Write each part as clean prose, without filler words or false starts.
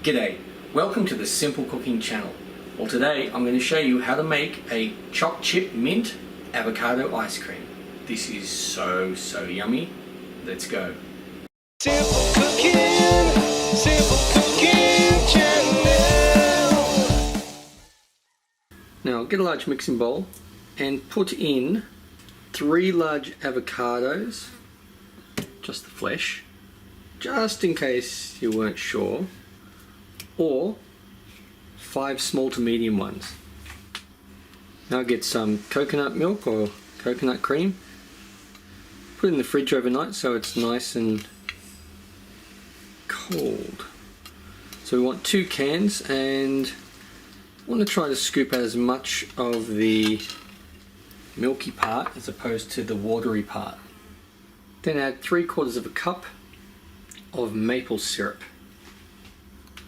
G'day, welcome to the Simple Cooking channel. Well, today I'm going to show you how to make a choc chip mint avocado ice cream. This is so yummy. Let's go. Simple Cooking Channel. Now get a large mixing bowl and put in 3 large avocados, just the flesh, just in case you weren't sure, or 5 small to medium ones. Now get some coconut milk or coconut cream, put it in the fridge overnight so it's nice and cold. So we want 2 cans, and I want to try to scoop out as much of the milky part as opposed to the watery part. Then add 3/4 of a cup of maple syrup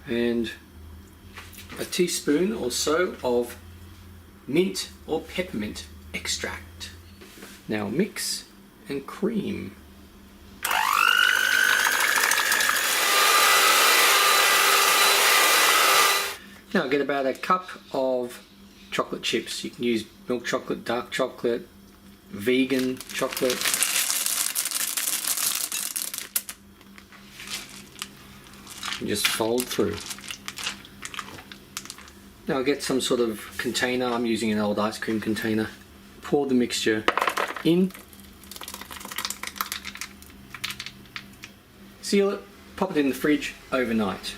and a teaspoon or so of mint or peppermint extract. Now mix and cream. Now get about a cup of chocolate chips. You can use milk chocolate, dark chocolate, vegan chocolate. And just fold through. Now get some sort of container. I'm using an old ice cream container. Pour the mixture in. Seal it, pop it in the fridge overnight.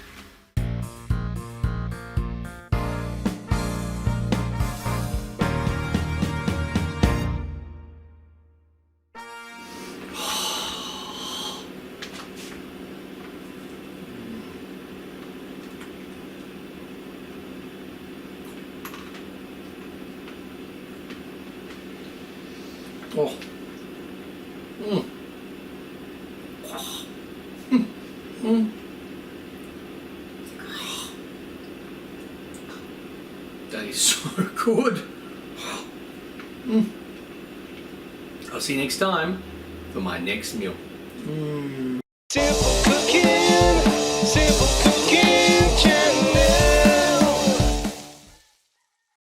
Oh. That is so good. I'll see you next time for my next meal. Simple Cooking.